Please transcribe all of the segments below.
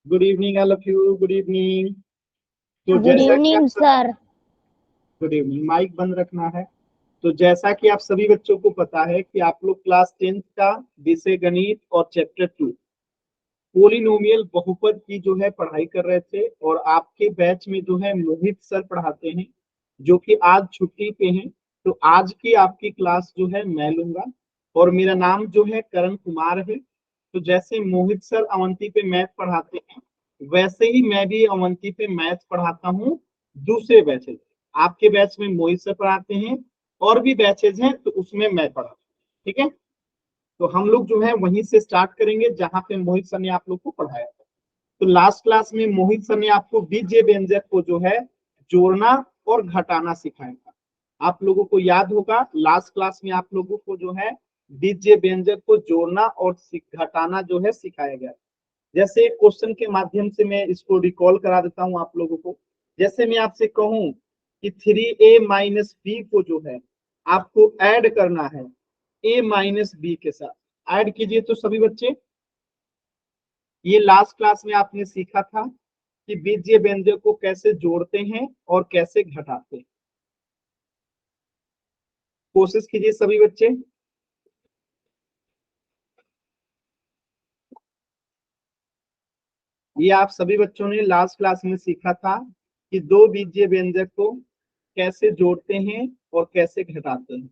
Good evening all of you. Good evening. तो good जैसा कि आप इवनिंग सब सर। Good evening. माइक बंद रखना है। तो जैसा कि आप सभी बच्चों को पता है कि आप लोग क्लास 10th का विषय गणित और चैप्टर 2 पोलिनोमियल बहुपद की जो है पढ़ाई कर रहे थे, और आपके बैच में जो है मोहित सर पढ़ाते हैं, जो कि आज छुट्टी पे हैं। तो आज की आपकी क्लास जो है मैं लूंगा, और मेरा नाम जो है करण कुमार है। तो जैसे मोहित सर अवंती पे मैथ पढ़ाते हैं, वैसे ही मैं भी अवंती पे मैथ पढ़ाता हूँ। दूसरे बैचेज, आपके बैच में मोहित सर पढ़ाते हैं, और भी बैचेज हैं तो उसमें मैं पढ़ाता हूँ। ठीक है। तो हम लोग जो है वहीं से स्टार्ट करेंगे जहां पे मोहित सर ने आप लोग को पढ़ाया था। तो लास्ट क्लास में मोहित सर ने आपको बीजीय व्यंजक को जो है जोड़ना और घटाना सिखाया था। आप लोगों को याद होगा, लास्ट क्लास में आप लोगों को जो है बीजीय व्यंजक को जोड़ना और घटाना जो है सिखाया गया। जैसे क्वेश्चन के माध्यम से मैं इसको रिकॉल करा देता हूं आप लोगों को। जैसे मैं आपसे कहूं कि 3a-b को जो है आपको ऐड करना है a-b के साथ। ऐड कीजिए तो सभी बच्चे। ये लास्ट क्लास में आपने सीखा था कि बीजीय व्यंजक को कैसे जोड़ते हैं और कैसे घटाते हैं। कोशिश कीजिए सभी बच्चे। ये आप सभी बच्चों ने लास्ट क्लास में सीखा था कि दो बीजीय व्यंजक को कैसे जोड़ते हैं और कैसे घटाते हैं।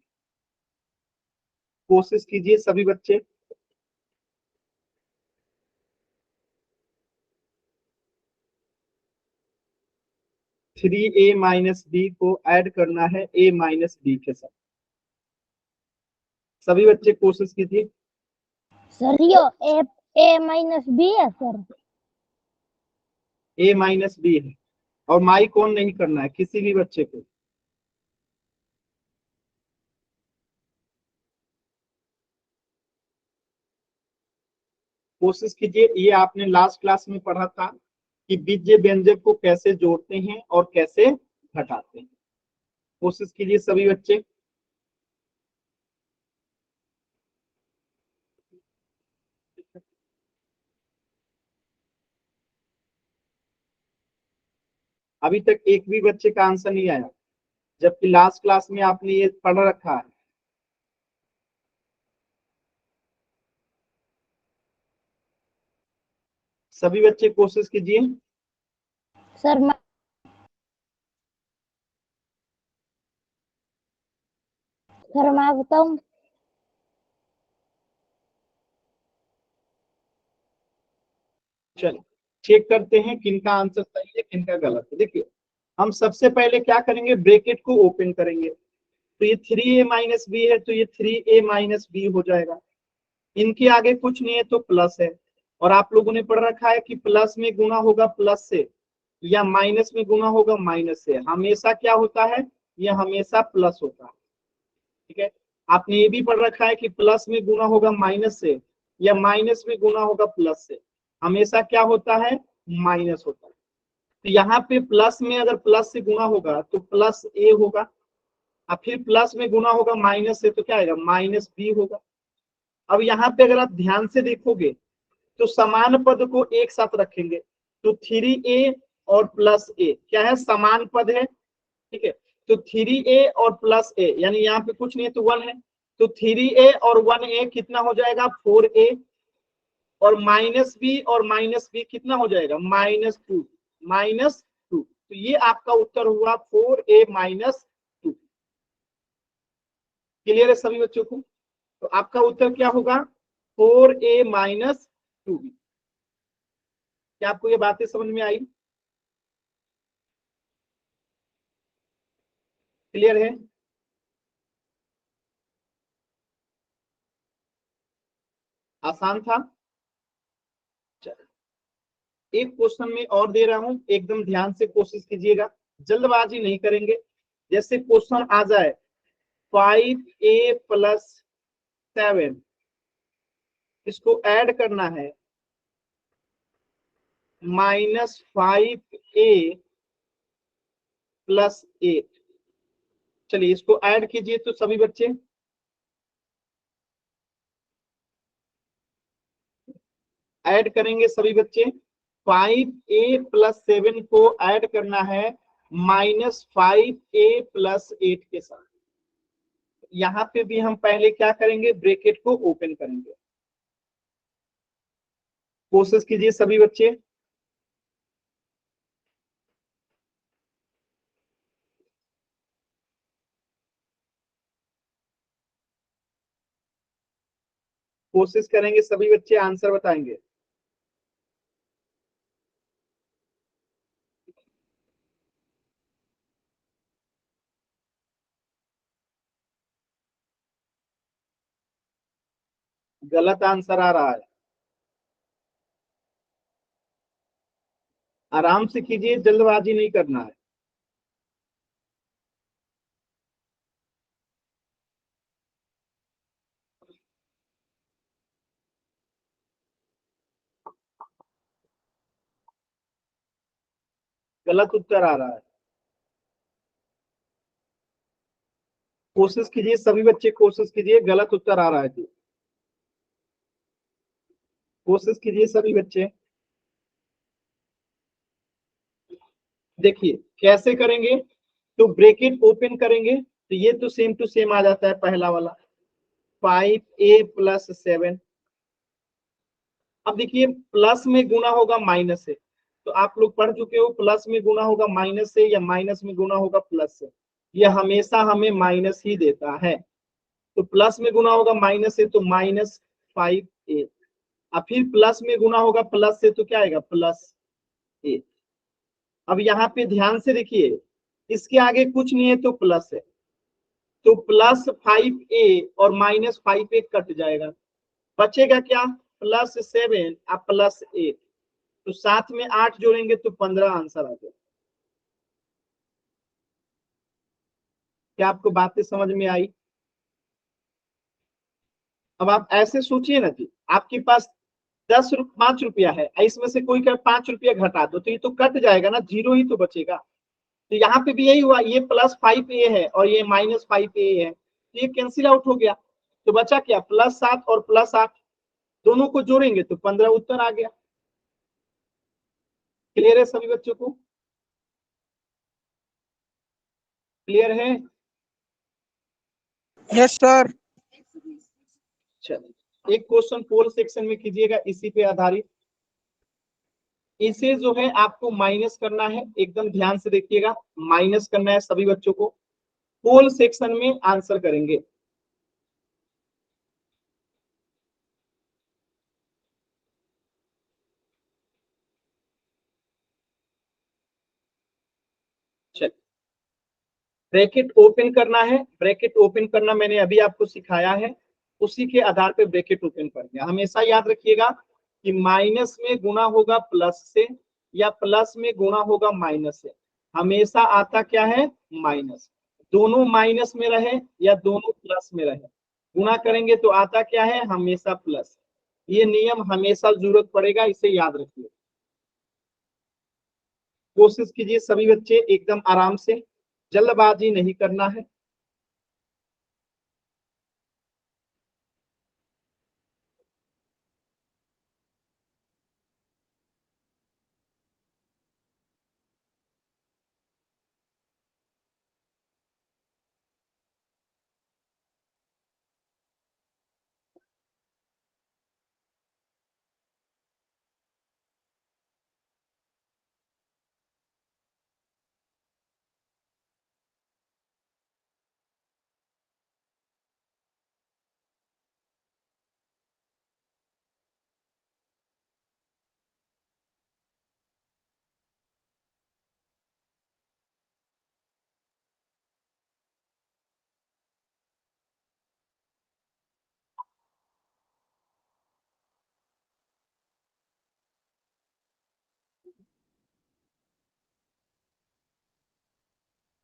कोशिश कीजिए सभी बच्चे। 3a-b को ऐड करना है a-b के साथ। सभी बच्चे कोशिश कीजिए। सर यो ए माइनस बी है सर। a-b है, और माइक ऑन नहीं करना है किसी भी बच्चे को। कोशिश कीजिए। ये आपने लास्ट क्लास में पढ़ा था कि बीजीय व्यंजक को कैसे जोड़ते हैं और कैसे घटाते हैं। कोशिश कीजिए सभी बच्चे। अभी तक एक भी बच्चे का आंसर नहीं आया, जबकि लास्ट क्लास में आपने ये पढ़ रखा है। सभी बच्चे कोशिश कीजिए। सर मैं बताऊं। चलिए चेक करते हैं किनका आंसर सही है किनका गलत है। देखिए, हम सबसे पहले क्या करेंगे, ब्रैकेट को ओपन करेंगे। तो ये 3a-b है, तो ये 3a-b हो जाएगा। इनके आगे कुछ नहीं है तो प्लस है। और आप लोगों ने पढ़ रखा है कि प्लस में गुना होगा प्लस से, या माइनस में गुना होगा माइनस से। हमेशा क्या होता है, ये हमेशा प्लस होता है। ठीक है। आपने ये भी पढ़ रखा है कि प्लस में गुना होगा माइनस से, या माइनस में गुना होगा प्लस से। हमेशा क्या होता है, माइनस होता है। तो यहाँ पे प्लस में अगर प्लस से गुना होगा तो प्लस ए होगा, और फिर प्लस में गुना होगा माइनस से तो क्या आएगा, माइनस बी होगा। अब यहाँ पे अगर आप ध्यान से देखोगे तो समान पद को एक साथ रखेंगे, तो 3a और प्लस ए क्या है, समान पद है। ठीक है। तो 3a और प्लस ए, यानी यहाँ पे कुछ नहीं है तो 1 है। तो 3a और 1a कितना हो जाएगा, 4a। और माइनस बी और माइनस बी कितना हो जाएगा, -2। -2। तो ये आपका उत्तर हुआ 4a-2। क्लियर है सभी बच्चों को। तो आपका उत्तर क्या होगा, 4a-2। क्या आपको ये बातें समझ में आई, क्लियर है। आसान था। एक क्वेश्चन में और दे रहा हूं, एकदम ध्यान से कोशिश कीजिएगा, जल्दबाजी नहीं करेंगे। जैसे क्वेश्चन आ जाए 5a+7, इसको ऐड करना है -5a+8। चलिए इसको ऐड कीजिए तो सभी बच्चे। ऐड करेंगे सभी बच्चे। 5a+7 को ऐड करना है -5a+8 के साथ। यहां पे भी हम पहले क्या करेंगे, ब्रैकेट को ओपन करेंगे। कोशिश कीजिए सभी बच्चे। कोशिश करेंगे सभी बच्चे, आंसर बताएंगे। गलत आंसर आ रहा है, आराम से कीजिए, जल्दबाजी नहीं करना है। गलत उत्तर आ रहा है, कोशिश कीजिए सभी बच्चे, कोशिश कीजिए, गलत उत्तर आ रहा है जी। कोशिश कीजिए सभी बच्चे। देखिए कैसे करेंगे, तो ब्रैकेट ओपन करेंगे तो ये तो सेम टू सेम आ जाता है पहला वाला, 5a+7। अब देखिए प्लस में गुना होगा माइनस से, तो आप लोग पढ़ चुके हो, प्लस में गुना होगा माइनस से या माइनस में गुना होगा प्लस से, यह हमेशा हमें माइनस ही देता है। तो प्लस में गुना होगा माइनस से तो -5a, और फिर प्लस में गुना होगा प्लस से तो क्या आएगा, +a। अब यहाँ पे ध्यान से देखिए, इसके आगे कुछ नहीं है तो प्लस है, तो +5a और -5a कट जाएगा, बचेगा क्या, +7 और +8, तो साथ में 8 जोड़ेंगे तो 15 आंसर आ जाएगा। क्या आपको बातें समझ में आई? अब आप ऐसे सोचिए ना कि आपके पास 5 रुपया है, इसमें से कोई का 5 रुपया घटा दो तो ये तो कट जाएगा ना, जीरो ही तो बचेगा। तो यहाँ पे भी यही हुआ, ये +5a है और ये -5a है, तो ये कैंसिल आउट हो गया, तो बचा क्या, +7 और +8, दोनों को जोड़ेंगे तो 15 उत्तर आ गया। क्लियर है सभी बच्चों को? क्लियर है? Yes sir. चलिए एक क्वेश्चन पोल सेक्शन में कीजिएगा इसी पे आधारित। इसे जो है आपको माइनस करना है, एकदम ध्यान से देखिएगा, माइनस करना है सभी बच्चों को, पोल सेक्शन में आंसर करेंगे। चलिए ब्रैकेट ओपन करना है, ब्रैकेट ओपन करना मैंने अभी आपको सिखाया है, उसी के आधार पे ब्रैकेट ओपन करेंगे। हमेशा याद रखिएगा कि माइनस में गुना होगा प्लस से या प्लस में गुना होगा माइनस से, हमेशा आता क्या है, माइनस। दोनों माइनस में रहे या दोनों प्लस में रहे, गुना करेंगे तो आता क्या है, हमेशा प्लस। ये नियम हमेशा जरूरत पड़ेगा, इसे याद रखिए। कोशिश कीजिए सभी बच्चे एकदम आराम से, जल्दबाजी नहीं करना है।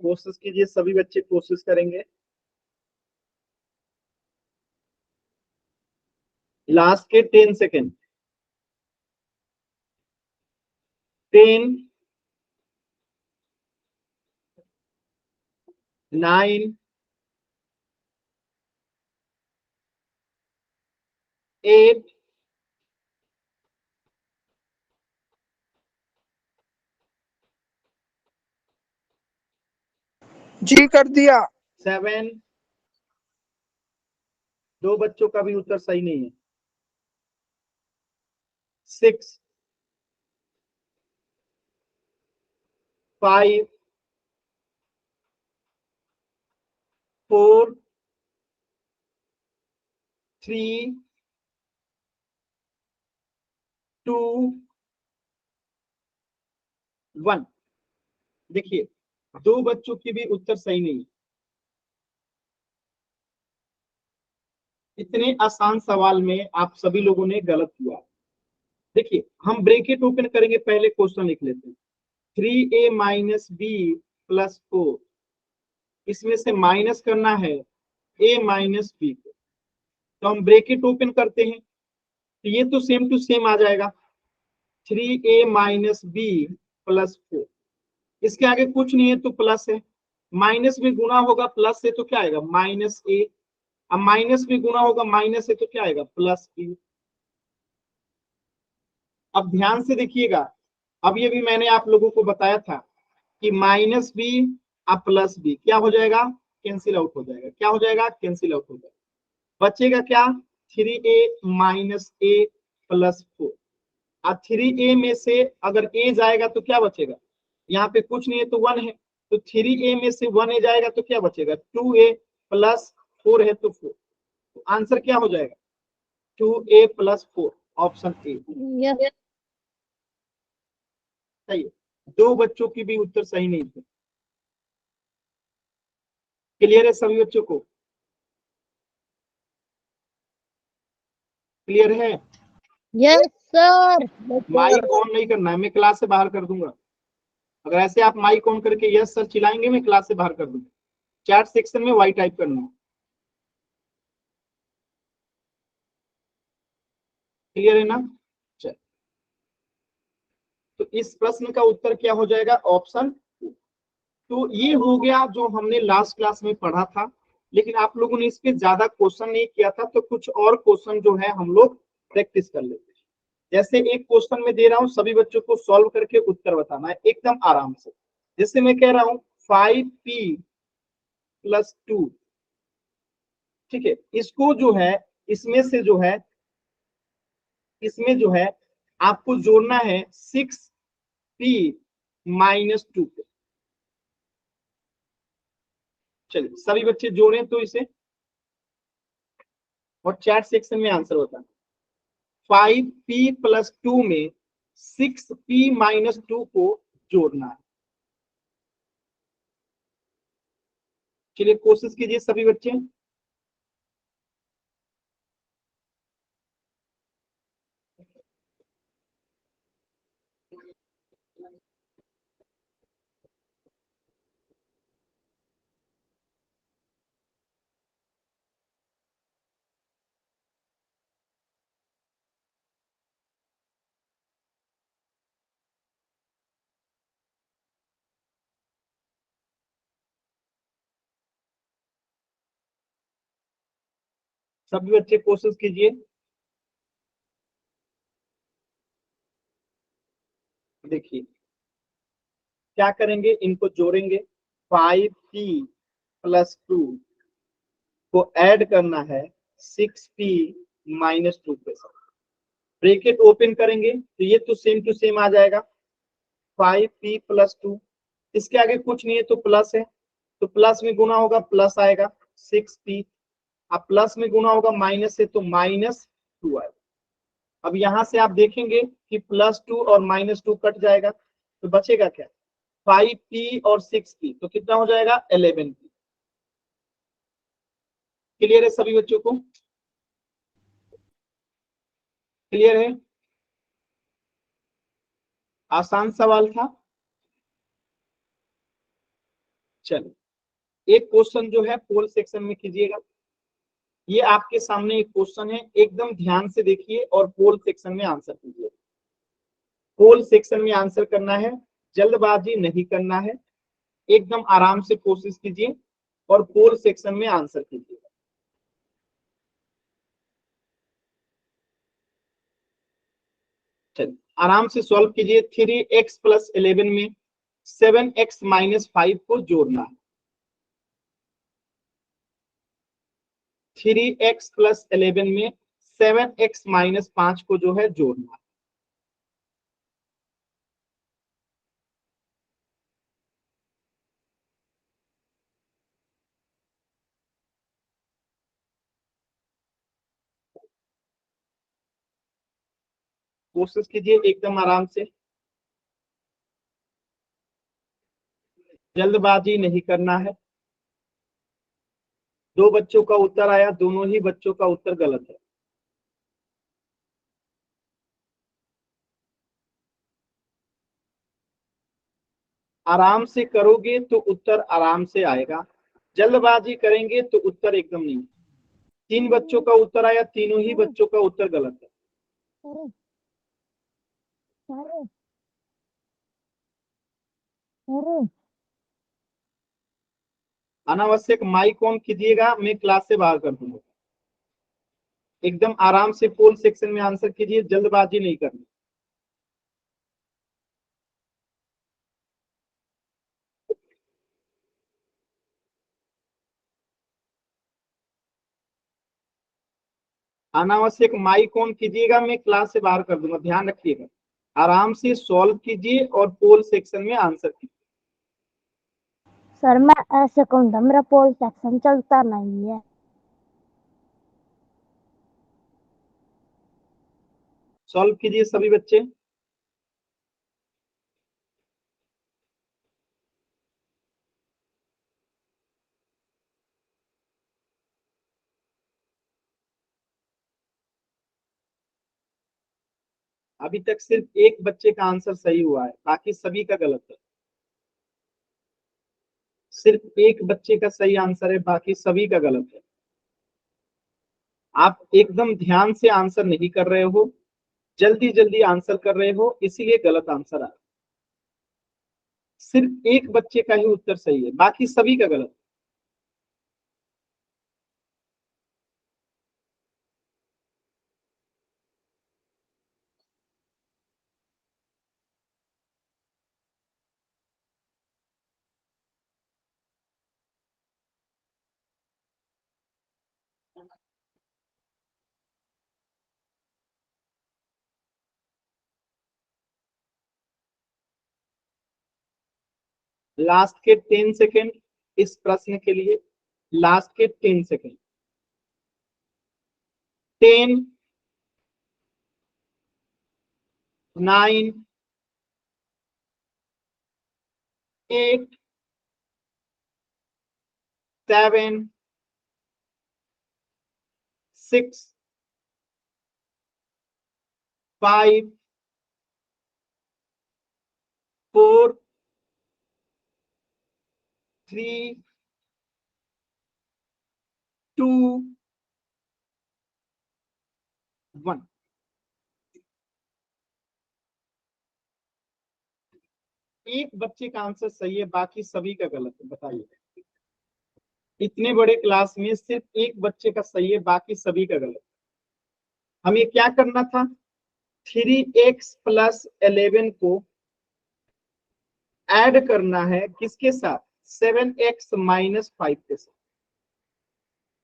कोशिश कीजिए सभी बच्चे, कोशिश करेंगे। लास्ट के 10 सेकेंड, 10, 9, 8, जी कर दिया। 7, 2 बच्चों का भी उत्तर सही नहीं है। 6, 5, 4, 3, 2, 1। देखिए 2 बच्चों की भी उत्तर सही नहीं है। इतने आसान सवाल में आप सभी लोगों ने गलत किया। देखिए हम ब्रैकेट ओपन करेंगे, पहले क्वेश्चन लिख लेते हैं। 3a माइनस बी प्लस 4, इसमें से माइनस करना है a माइनस बी को, तो हम ब्रैकेट ओपन करते हैं, तो ये तो सेम टू सेम आ जाएगा 3a माइनस बी प्लस 4। इसके आगे कुछ नहीं है तो प्लस है, माइनस में गुना होगा प्लस से तो क्या आएगा माइनस ए, अब माइनस में गुना होगा माइनस से तो क्या आएगा प्लस बी। अब ध्यान से देखिएगा, अब ये भी मैंने आप लोगों को बताया था कि माइनस बी अब प्लस बी क्या हो जाएगा, कैंसिल आउट हो जाएगा। क्या हो जाएगा, कैंसिल आउट हो जाएगा। बचेगा क्या, 3a माइनस ए प्लस 4। अब 3a में से अगर a जाएगा तो क्या बचेगा, यहाँ पे कुछ नहीं है तो 1 है, तो 3a में से 1a जाएगा तो क्या बचेगा 2a प्लस 4 है तो 4। तो आंसर क्या हो जाएगा 2a plus 4, option A yes सही है। 2 बच्चों की भी उत्तर सही नहीं थे। क्लियर है सभी बच्चों को, क्लियर है। Yes sir. माइक ऑन नहीं करना है, मैं क्लास से बाहर कर दूंगा। अगर ऐसे आप माइक ऑन करके यस सर चिल्लाएंगे मैं क्लास से बाहर कर दूंगा। चैट सेक्शन में वाई टाइप करना है। क्लियर है ना। चल, तो इस प्रश्न का उत्तर क्या हो जाएगा, ऑप्शन। तो ये हो गया जो हमने लास्ट क्लास में पढ़ा था, लेकिन आप लोगों ने इस पे ज्यादा क्वेश्चन नहीं किया था, तो कुछ और क्वेश्चन जो है हम लोग प्रैक्टिस कर लेते हैं। जैसे एक क्वेश्चन में दे रहा हूं, सभी बच्चों को सॉल्व करके उत्तर बताना है एकदम आराम से। जैसे मैं कह रहा हूं 5p प्लस 2, ठीक है, इसको जो है इसमें से जो है इसमें जो है आपको जोड़ना है 6p माइनस 2 पे। चलिए सभी बच्चे जोड़ें तो इसे, और चैट सेक्शन में आंसर बताना। 5p प्लस 2 में 6p माइनस 2 को जोड़ना है। चलिए कोशिश कीजिए सभी बच्चे। सभी बच्चे कोशिश कीजिए। देखिए क्या करेंगे, इनको जोड़ेंगे। 5p प्लस 2 को ऐड करना है 6p माइनस 2 के साथ। ब्रैकेट ओपन करेंगे तो ये तो सेम टू सेम आ जाएगा 5p प्लस 2। इसके आगे कुछ नहीं है तो प्लस है, तो प्लस में गुना होगा प्लस आएगा 6p। अब प्लस में गुना होगा माइनस से तो माइनस 2 आएगा। अब यहां से आप देखेंगे कि प्लस 2 और माइनस 2 कट जाएगा, तो बचेगा क्या 5p और 6p, तो कितना हो जाएगा 11p। क्लियर है सभी बच्चों को, क्लियर है। आसान सवाल था। चलिए एक क्वेश्चन जो है पोल सेक्शन में कीजिएगा। ये आपके सामने एक क्वेश्चन है, एकदम ध्यान से देखिए और पोल सेक्शन में आंसर कीजिए। पोल सेक्शन में आंसर करना है, जल्दबाजी नहीं करना है, एकदम आराम से कोशिश कीजिए और पोल सेक्शन में आंसर कीजिए। चलिए आराम से सॉल्व कीजिए। 3x प्लस 11 में 7x माइनस 5 को जोड़ना है। 3x प्लस 11 में 7x माइनस 5 को जो है जोड़ना। कोशिश कीजिए एकदम आराम से, जल्दबाजी नहीं करना है। दो बच्चों का उत्तर आया, दोनों ही बच्चों का उत्तर गलत है। आराम से करोगे तो उत्तर आराम से आएगा, जल्दबाजी करेंगे तो उत्तर एकदम नहीं। 3 बच्चों का उत्तर आया, तीनों ही बच्चों का उत्तर गलत है। अरे अरे अरे अनावश्यक माइक ऑन कीजिएगा, मैं क्लास से बाहर कर दूंगा। एकदम आराम से पोल सेक्शन में आंसर कीजिए, जल्दबाजी नहीं करनी। अनावश्यक माइक ऑन कीजिएगा, मैं क्लास से बाहर कर दूंगा, ध्यान रखिएगा। आराम से सॉल्व कीजिए और पोल सेक्शन में आंसर कीजिए। सर मैं ऐसे कहूँगा, मेरा पोल सेक्शन चलता नहीं है। सॉल्व कीजिए सभी बच्चे। अभी तक सिर्फ एक बच्चे का आंसर सही हुआ है, बाकी सभी का गलत है। सिर्फ एक बच्चे का सही आंसर है, बाकी सभी का गलत है। आप एकदम ध्यान से आंसर नहीं कर रहे हो, जल्दी जल्दी आंसर कर रहे हो, इसीलिए गलत आंसर आया। सिर्फ एक बच्चे का ही उत्तर सही है, बाकी सभी का गलत। लास्ट के 10 सेकेंड इस प्रश्न के लिए, लास्ट के 10 सेकेंड। 10, 9, 8, 7, 6, 5, 4, 3, 2, 1। एक बच्चे का आंसर सही है, बाकी सभी का गलत है। बताइए, इतने बड़े क्लास में सिर्फ एक बच्चे का सही है, बाकी सभी का गलत। हमें क्या करना था, 3x प्लस 11 को ऐड करना है किसके साथ, 7x माइनस 5 के साथ।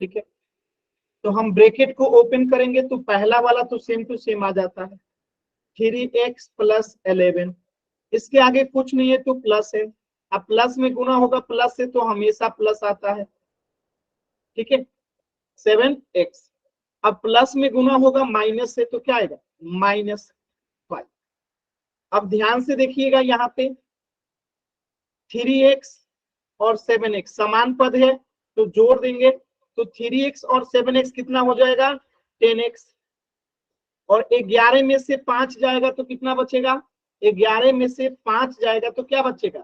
ठीक है, तो हम ब्रैकेट को ओपन करेंगे तो पहला वाला तो सेम टू सेम आ जाता है, 3x प्लस 11। इसके आगे कुछ नहीं है तो प्लस है। अब प्लस में गुना होगा प्लस से, तो हमेशा प्लस आता है। ठीक है, 7x। अब प्लस में गुना होगा माइनस से, तो क्या आएगा, -5। अब ध्यान से देखिएगा, यहाँ पे 3x और 7x समान पद है, तो जोड़ देंगे तो 3x और 7x कितना हो जाएगा, 10x। और 11 में से 5 जाएगा तो कितना बचेगा, 11 में से 5 जाएगा तो क्या बचेगा,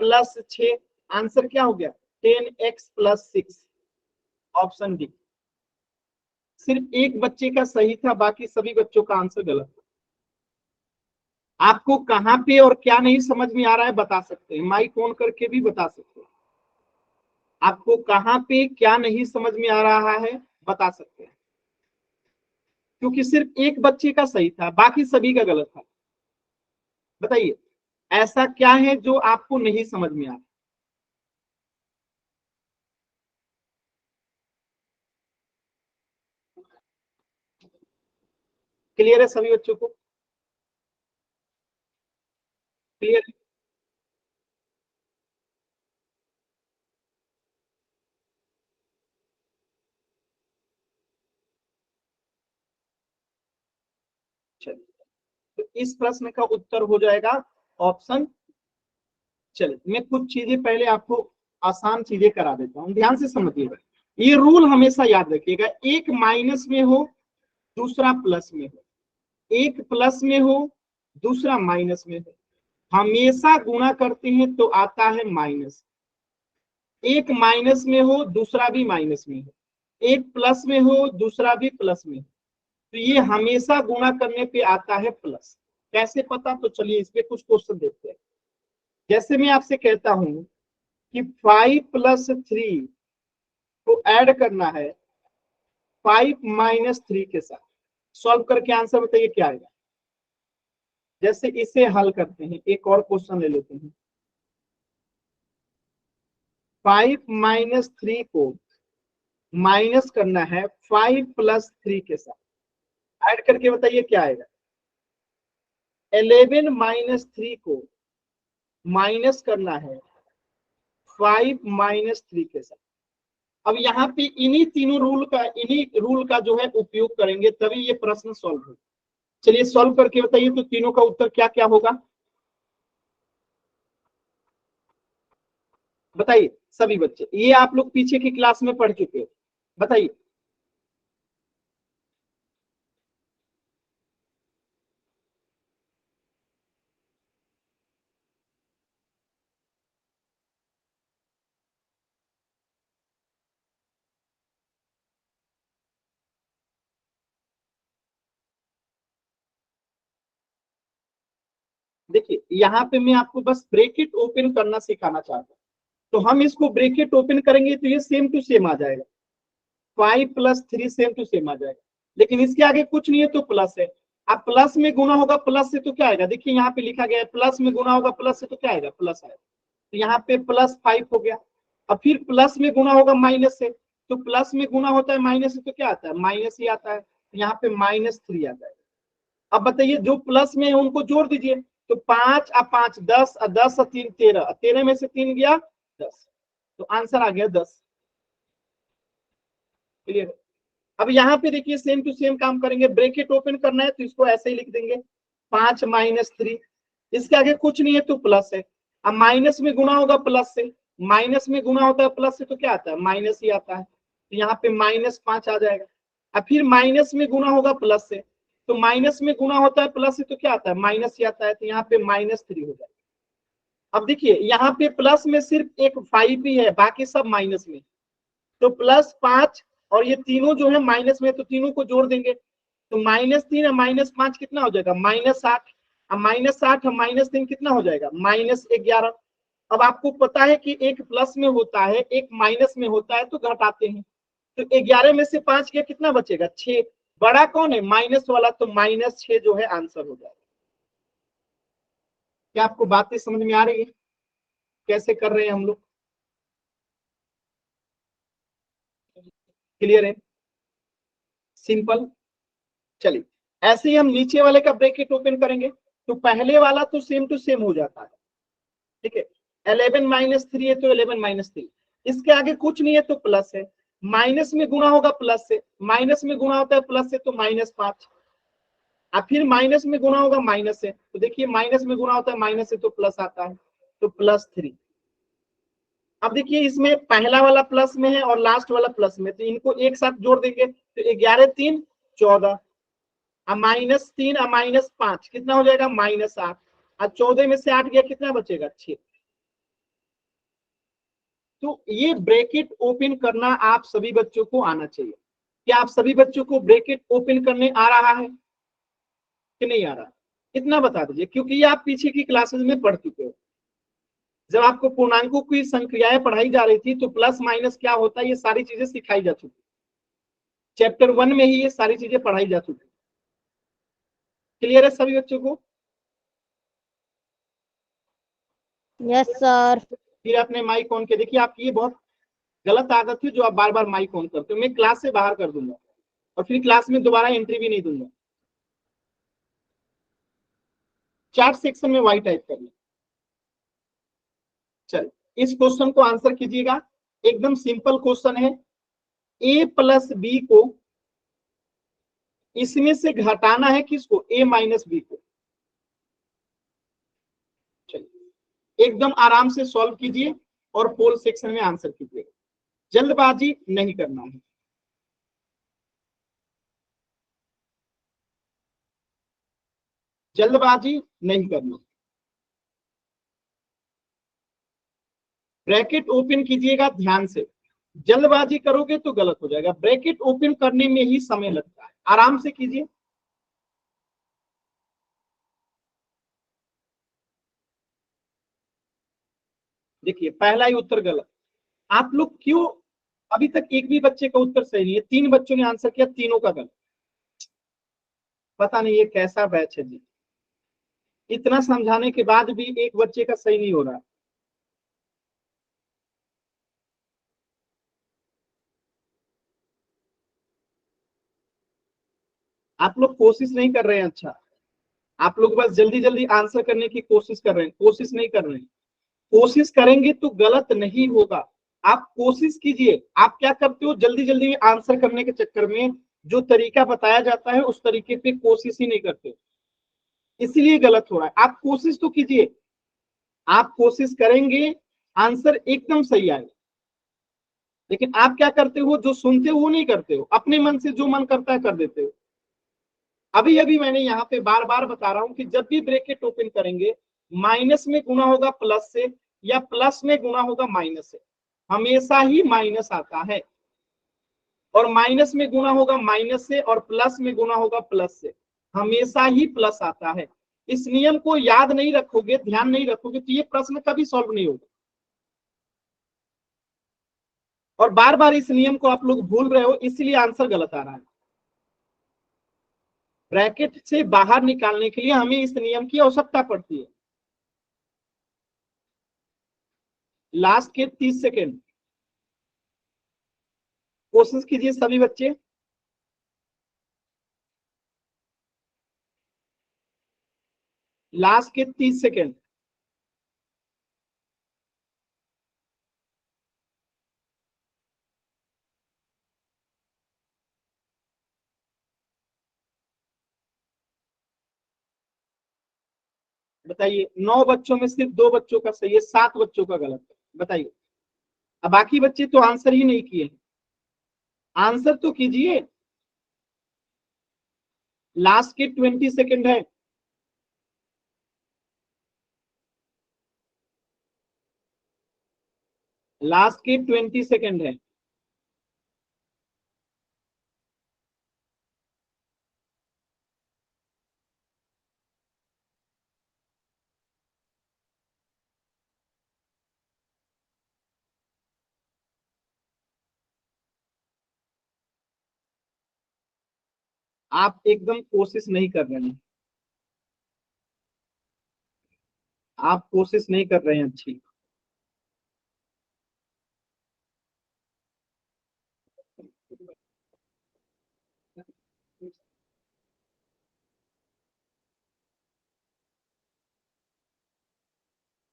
+6। आंसर क्या हो गया, 10x प्लस 6, ऑप्शन डी। सिर्फ एक बच्चे का सही था, बाकी सभी बच्चों का आंसर गलत था। आपको कहां पे और क्या नहीं समझ में आ रहा है बता सकते हैं, माइक ऑन करके भी बता सकते हैं। आपको कहां पे क्या नहीं समझ में आ रहा है बता सकते हैं, क्योंकि सिर्फ एक बच्चे का सही था, बाकी सभी का गलत था। बताइए, ऐसा क्या है जो आपको नहीं समझ में आ रहा। क्लियर है सभी बच्चों को? क्लियर? चलिए, तो इस प्रश्न का उत्तर हो जाएगा ऑप्शन। चलिए, मैं कुछ चीजें पहले आपको आसान चीजें करा देता हूं, ध्यान से समझिएगा। ये रूल हमेशा याद रखिएगा, एक माइनस में हो दूसरा प्लस में हो, एक प्लस में हो दूसरा माइनस में हो, हमेशा गुणा करते हैं तो आता है माइनस। एक माइनस में हो दूसरा भी माइनस में हो, एक प्लस में हो दूसरा भी प्लस में हो, तो ये हमेशा गुणा करने पे आता है प्लस। कैसे पता? तो चलिए इस पे कुछ क्वेश्चन देखते हैं। जैसे मैं आपसे कहता हूं कि 5+3 को ऐड करना है 5-3 के साथ, सॉल्व करके आंसर बताइए क्या आएगा। जैसे इसे हल करते हैं, एक और क्वेश्चन ले लेते हैं। 5-3 को माइनस करना है 5+3 के साथ, ऐड करके बताइए क्या आएगा। 11-3 को माइनस करना है 5-3 के साथ। अब यहाँ पे इन्हीं रूल का जो है उपयोग करेंगे, तभी ये प्रश्न सॉल्व होगा। चलिए सॉल्व करके बताइए तो तीनों का उत्तर क्या क्या होगा, बताइए सभी बच्चे। ये आप लोग पीछे की क्लास में पढ़ चुके हो, बताइए। देखिए यहाँ पे मैं आपको बस ब्रैकेट ओपन करना सिखाना चाहता हूँ, तो हम इसको ब्रैकेट ओपन करेंगे तो ये सेम टू सेम आ जाएगा, 5+3 सेम टू सेम आ जाएगा। लेकिन इसके आगे कुछ नहीं है तो प्लस है। अब प्लस में गुना होगा प्लस से तो क्या आएगा, देखिए यहाँ पे लिखा गया है प्लस में गुना होगा प्लस से तो क्या आएगा, प्लस आएगा। तो यहाँ पे +5 हो गया। अब फिर प्लस में गुना होगा माइनस से, तो प्लस में गुना होता है माइनस से तो क्या आता है, माइनस ही आता है। यहाँ पे -3 आ जाएगा। अब बताइए जो प्लस में है उनको जोड़ दीजिए, तो 5 और 5 10 और 10 और 3 13, 13 में से 3 गया 10, तो आंसर आ गया 10। क्लियर? अब यहाँ पे देखिए सेम टू सेम काम करेंगे, ब्रैकेट ओपन करना है तो इसको ऐसे ही लिख देंगे 5-3, इसके आगे कुछ नहीं है तो प्लस है। अब माइनस में गुना होगा प्लस से, माइनस में गुना होता है प्लस से तो क्या आता है, माइनस ही आता है। तो यहाँ पे -5 आ जाएगा। अब फिर माइनस में गुना होगा प्लस से, तो माइनस में गुना होता है प्लस से तो क्या आता है, माइनस ही आता है। तो यहाँ पे -3 हो जाएगा। अब देखिए यहाँ पे प्लस में सिर्फ एक 5 ही है, बाकी सब माइनस में, तो +5 और ये तीनों जो है माइनस में, तो तीनों को जोड़ देंगे तो -3 और -5 कितना हो जाएगा, -8। अब -8 और -3 कितना हो जाएगा, -11। अब आपको पता है कि एक प्लस में होता है एक माइनस में होता है तो घटाते हैं, तो 11 में से 5 गया कितना बचेगा, 6। बड़ा कौन है, माइनस वाला, तो -6 जो है आंसर हो जाएगा। क्या आपको बातें समझ में आ रही है कैसे कर रहे हैं हम लोग? क्लियर है? सिंपल। चलिए ऐसे ही हम नीचे वाले का ब्रैकेट ओपन करेंगे, तो पहले वाला तो सेम टू सेम हो जाता है, ठीक है। 11-3 है तो 11-3, इसके आगे कुछ नहीं है तो प्लस है। माइनस में गुना होगा प्लस से, माइनस में गुना होता है प्लस से तो -5। अब फिर माइनस में गुना होगा माइनस से, तो देखिए माइनस में गुना होता है माइनस से तो प्लस आता है, तो +3। अब देखिए इसमें पहला वाला प्लस में है और लास्ट वाला प्लस में, तो इनको एक साथ जोड़ देंगे तो 11-3 14, -3 और -5 कितना हो जाएगा, -8। और 14 में से 8 गया कितना बचेगा, 6। तो ये ब्रैकेट ओपन करना आप सभी बच्चों को आना चाहिए। क्या आप सभी बच्चों को ब्रैकेट ओपन करने आ रहा है कि नहीं आ रहा, इतना बता दीजिए, क्योंकि ये आप पीछे की क्लासेस में पढ़ चुके हो। जब आपको पूर्णांकों की संख्याएं पढ़ाई जा रही थी तो प्लस माइनस क्या होता है ये सारी चीजें सिखाई जा चुकी, चैप्टर 1 में ही ये सारी चीजें पढ़ाई जा चुकी। क्लियर है सभी बच्चों को? Yes sir. फिर अपने माइक ऑन के देखिए, आपकी ये बहुत गलत आदत है जो आप बार बार माइक ऑन करते हो। मैं क्लास से बाहर कर दूंगा और फिर क्लास में दोबारा एंट्री भी नहीं दूंगा। चार्ट सेक्शन में वाई टाइप कर लें। चल इस क्वेश्चन को आंसर कीजिएगा, एकदम सिंपल क्वेश्चन है। a प्लस बी को इसमें से घटाना है, किसको, a माइनस बी को। चलिए एकदम आराम से सॉल्व कीजिए और पोल सेक्शन में आंसर कीजिएगा, जल्दबाजी नहीं करना है। जल्दबाजी नहीं करना। ब्रैकेट ओपन कीजिएगा ध्यान से, जल्दबाजी करोगे तो गलत हो जाएगा। ब्रैकेट ओपन करने में ही समय लगता है, आराम से कीजिए। देखिए पहला ही उत्तर गलत। आप लोग क्यों, अभी तक एक भी बच्चे का उत्तर सही नहीं है, 3 बच्चों ने आंसर किया, तीनों का गलत। पता नहीं ये कैसा बैच है जी, इतना समझाने के बाद भी एक बच्चे का सही नहीं हो रहा। आप लोग कोशिश नहीं कर रहे हैं। अच्छा, आप लोग बस जल्दी जल्दी आंसर करने की कोशिश कर रहे हैं, कोशिश नहीं कर रहे हैं। कोशिश करेंगे तो गलत नहीं होगा। आप कोशिश कीजिए। आप क्या करते हो, जल्दी जल्दी आंसर करने के चक्कर में जो तरीका बताया जाता है उस तरीके पे कोशिश ही नहीं करते, इसलिए गलत हो रहा है। आप कोशिश तो कीजिए, आप कोशिश करेंगे आंसर एकदम सही आएगा। लेकिन आप क्या करते हो, जो सुनते हो वो नहीं करते हो, अपने मन से जो मन करता है कर देते हो। अभी अभी मैंने यहाँ पे बार बार बता रहा हूं कि जब भी ब्रैकेट ओपन करेंगे, माइनस में गुना होगा प्लस से या प्लस में गुना होगा माइनस से, हमेशा ही माइनस आता है। और माइनस में गुना होगा माइनस से और प्लस में गुना होगा प्लस से, हमेशा ही प्लस आता है। इस नियम को याद नहीं रखोगे, ध्यान नहीं रखोगे तो ये प्रश्न कभी सॉल्व नहीं होगा। और बार बार इस नियम को आप लोग भूल रहे हो, इसलिए आंसर गलत आ रहा है। ब्रैकेट से बाहर निकालने के लिए हमें इस नियम की आवश्यकता पड़ती है। लास्ट के 30 सेकेंड कोशिश कीजिए सभी बच्चे। लास्ट के 30 सेकेंड। बताइए, 9 बच्चों में सिर्फ 2 बच्चों का सही है, 7 बच्चों का गलत है। बताइए, अब बाकी बच्चे तो आंसर ही नहीं किए, आंसर तो कीजिए। लास्ट के 20 सेकेंड है। लास्ट के 20 सेकेंड है। आप एकदम कोशिश नहीं कर रहे हैं, आप कोशिश नहीं कर रहे हैं अच्छी।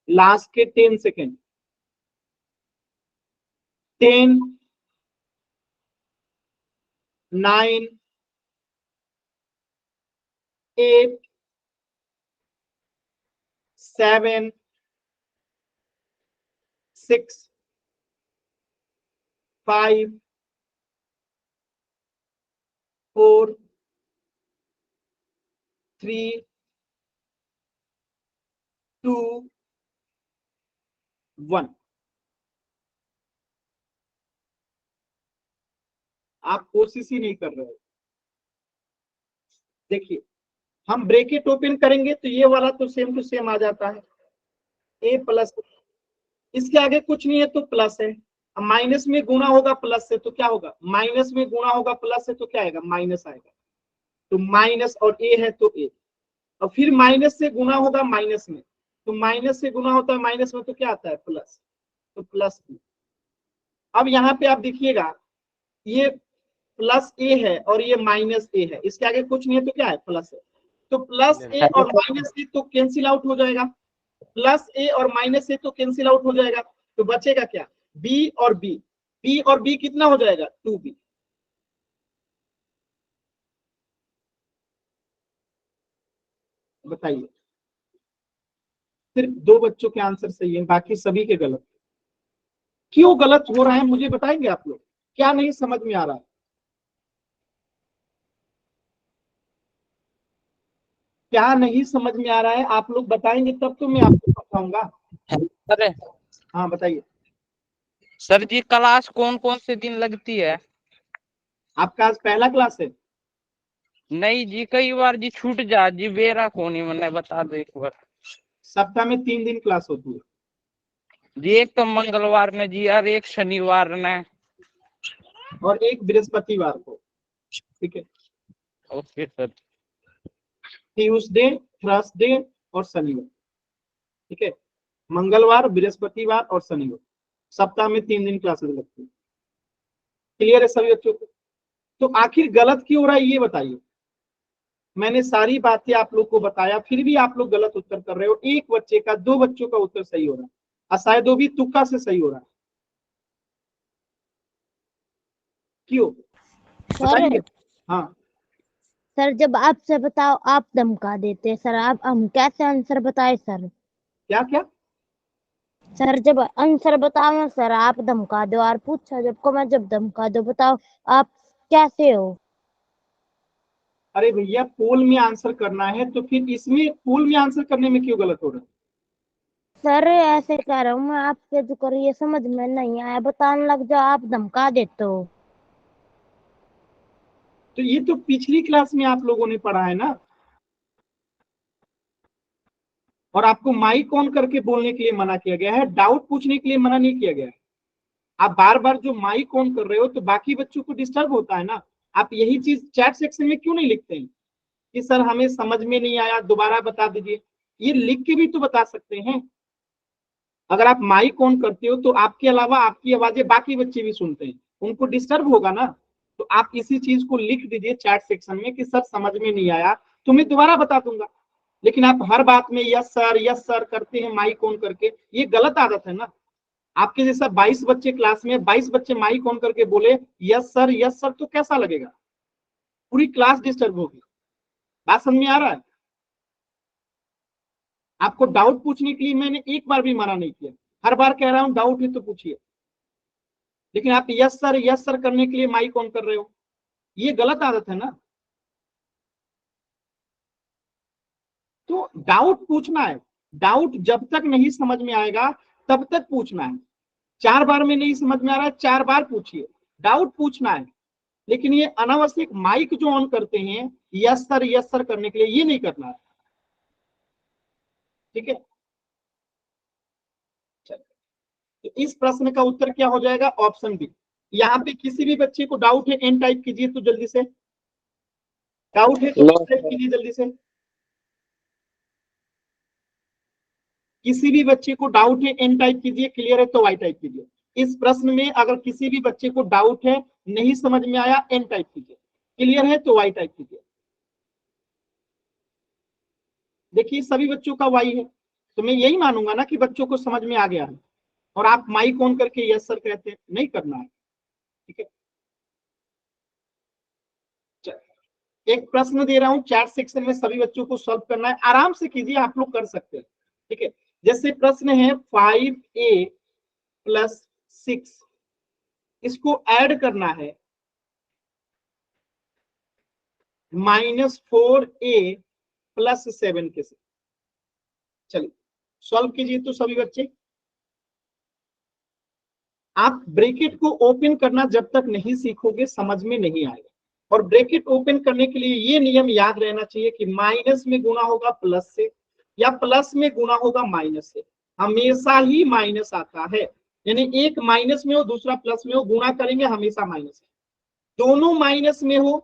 लास्ट के 10 सेकेंड। 10, 9, 8, 7, 6, 5, 4, 3, 2, 1। आप कोशिश ही नहीं कर रहे हो। देखिए, हम ब्रैकेट ओपन करेंगे तो ये वाला तो सेम टू सेम आ जाता है, ए प्लस, इसके आगे कुछ नहीं है तो प्लस है। माइनस में गुना होगा प्लस से तो क्या होगा, माइनस में गुना होगा प्लस से तो क्या आएगा, माइनस आएगा। तो माइनस और ए है तो ए, और फिर माइनस से गुना होगा माइनस में, तो माइनस से गुना होता है माइनस में तो क्या आता है, प्लस, तो प्लस। अब यहाँ पे आप देखिएगा, ये प्लस ए है और ये माइनस ए है, इसके आगे कुछ नहीं है तो क्या है, प्लस है। तो प्लस ए और माइनस ए तो कैंसिल आउट हो जाएगा, प्लस ए और माइनस ए तो कैंसिल आउट हो जाएगा, तो बचेगा क्या, बी और बी, बी और बी कितना हो जाएगा 2b। बताइए, सिर्फ 2 बच्चों के आंसर सही है, बाकी सभी के गलत। क्यों गलत हो रहा है मुझे बताएंगे आप लोग, क्या नहीं समझ में आ रहा है? क्या नहीं समझ में आ रहा है आप लोग बताएंगे तब तो मैं आपको बताऊंगा। सर हाँ बताइए। सर जी क्लास कौन कौन से दिन लगती है? आपका आज पहला क्लास है? नहीं जी, कई बार जी छूट जा जी, बेरा कोनी मैंने बता दो एक बार। सप्ताह में 3 दिन क्लास होती है जी, एक तो मंगलवार ने जी और एक शनिवार ने और एक बृहस्पतिवार को, ठीक है। Okay sir. ट्यूसडे, थर्सडे और शनिवार, ठीक है। मंगलवार, बृहस्पतिवार और शनिवार, सप्ताह में 3 दिन क्लासेस लगती है। क्लियर है सभी बच्चों को? तो आखिर गलत क्यों हो रहा है ये बताइए। मैंने सारी बातें आप लोग को बताया, फिर भी आप लोग गलत उत्तर कर रहे हो। एक बच्चे का, 2 बच्चों का उत्तर सही हो रहा है, और शायद वो भी तुक्का से सही हो रहा है। क्यों बताएंगे? हाँ सर जब आपसे बताओ आप धमका देते सर, आप हम कैसे आंसर बताए सर? क्या क्या? सर जब आंसर बताओ ना सर आप धमका दो, और पूछो जब को मैं जब धमका दो, बताओ आप कैसे हो? अरे भैया पोल में आंसर करना है तो फिर इसमें पोल में आंसर करने में क्यों गलत हो रहा है? सर ऐसे कह रहा हूँ मैं आपके, जो करिए समझ में नहीं आया बताने लग जाओ, आप धमका देते हो। तो ये तो पिछली क्लास में आप लोगों ने पढ़ा है ना, और आपको माइक ऑन करके बोलने के लिए मना किया गया है, डाउट पूछने के लिए मना नहीं किया गया है। आप बार बार जो माइक ऑन कर रहे हो तो बाकी बच्चों को डिस्टर्ब होता है ना। आप यही चीज चैट सेक्शन में क्यों नहीं लिखते हैं कि सर हमें समझ में नहीं आया, दोबारा बता दीजिए? ये लिख के भी तो बता सकते हैं। अगर आप माइक ऑन करते हो तो आपके अलावा आपकी आवाजें बाकी बच्चे भी सुनते हैं, उनको डिस्टर्ब होगा ना। तो आप इसी चीज को लिख दीजिए चैट सेक्शन में कि सर समझ में नहीं आया तो मैं दोबारा बता दूंगा। लेकिन आप हर बात में यस सर करते हैं माइक ऑन करके, ये गलत आदत है ना। आपके जैसा 22 बच्चे क्लास में, 22 बच्चे माइक ऑन करके बोले यस सर तो कैसा लगेगा? पूरी क्लास डिस्टर्ब होगी। बात समझ में आ रहा है? आपको डाउट पूछने के लिए मैंने एक बार भी मना नहीं किया, हर बार कह रहा हूं डाउट है तो पूछिए। लेकिन आप यस सर करने के लिए माइक ऑन कर रहे हो, ये गलत आदत है ना। तो डाउट पूछना है, डाउट जब तक नहीं समझ में आएगा तब तक पूछना है। 4 बार में नहीं समझ में आ रहा है, 4 बार पूछिए, डाउट पूछना है। लेकिन ये अनावश्यक माइक जो ऑन करते हैं यस सर करने के लिए, ये नहीं करना है, ठीक है। तो इस प्रश्न का उत्तर क्या हो जाएगा? Option B. यहाँ पे किसी भी बच्चे को डाउट है एन टाइप कीजिए तो जल्दी से, डाउट है तो नो टाइप कीजिए जल्दी से। किसी भी बच्चे को डाउट है एन टाइप कीजिए, क्लियर है तो वाई टाइप कीजिए। इस प्रश्न में अगर किसी भी बच्चे को डाउट है, नहीं समझ में आया, एन टाइप कीजिए, क्लियर है तो वाई टाइप कीजिए। देखिए सभी बच्चों का वाई है, तो मैं यही मानूंगा ना कि बच्चों को समझ में आ गया है। और आप माइक ऑन करके यस सर कहते हैं, नहीं करना है, ठीक है। एक प्रश्न दे रहा हूं चैट सेक्शन में, सभी बच्चों को सॉल्व करना है, आराम से कीजिए, आप लोग कर सकते हैं, ठीक है। जैसे प्रश्न है 5a + 6, इसको ऐड करना है -4a + 7 के साथ। चलिए सॉल्व कीजिए तो सभी बच्चे। आप ब्रैकेट को ओपन करना जब तक नहीं सीखोगे समझ में नहीं आएगा। और ब्रैकेट ओपन करने के लिए ये नियम याद रहना चाहिए कि माइनस में गुना होगा प्लस से, या प्लस में गुना होगा माइनस से। हमेशा ही माइनस आता है, यानी एक माइनस में हो दूसरा प्लस में हो, गुना करेंगे हमेशा माइनस है। दोनों माइनस में हो,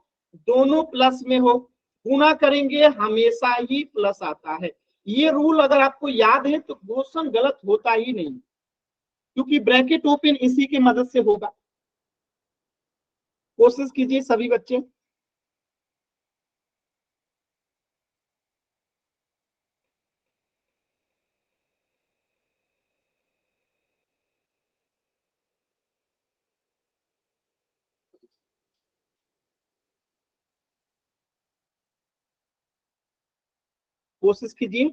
दोनों प्लस में हो, गुना करेंगे हमेशा ही प्लस आता है। ये रूल अगर आपको याद है तो क्वेश्चन गलत होता ही नहीं, क्योंकि ब्रैकेट ओपन इसी की मदद से होगा। कोशिश कीजिए सभी बच्चे। कोशिश कीजिए।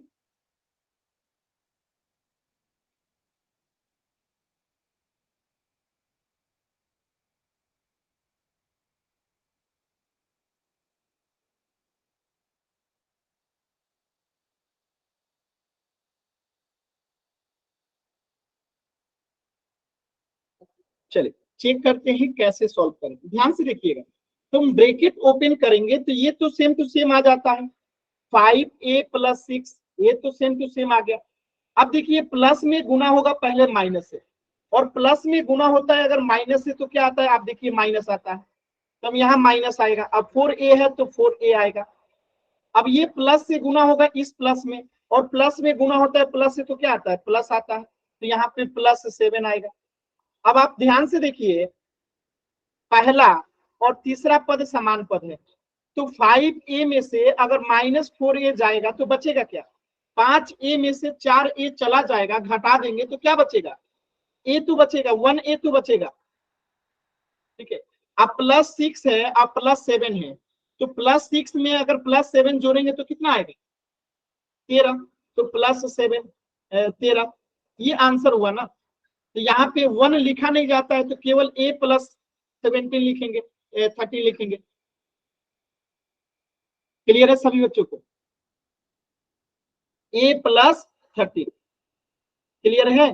चलिए चेक करते हैं कैसे सॉल्व करें। ध्यान से देखिएगा, तुम ब्रैकेट ओपन करेंगे तो ये तो सेम टू सेम आ जाता है, 5a + 6, ये तो सेम टू सेम आ गया। अब देखिए प्लस में गुना होगा पहले माइनस से, और प्लस में गुना होता है अगर माइनस से तो क्या आता है, आप देखिए माइनस आता है, तब यहाँ माइनस आएगा। अब 4a है तो 4a आएगा। अब ये प्लस से गुना होगा इस प्लस में, और प्लस में गुना होता है प्लस से तो क्या आता है, प्लस आता है, तो यहाँ पे +7 आएगा। अब आप ध्यान से देखिए, पहला और तीसरा पद समान पद है, तो 5a में से अगर -4a जाएगा तो बचेगा क्या, 5a में से 4a चला जाएगा, घटा देंगे तो क्या बचेगा, a तो बचेगा, 1a तो बचेगा। ठीक है, अब +6 है, अब +7 है, तो +6 में अगर +7 जोड़ेंगे तो कितना आएगा, 13, तो +7 13, ये आंसर हुआ ना। तो यहाँ पे 1 लिखा नहीं जाता है तो केवल a + 17 लिखेंगे, 30 लिखेंगे। क्लियर है सभी बच्चों को, a + 30 क्लियर है।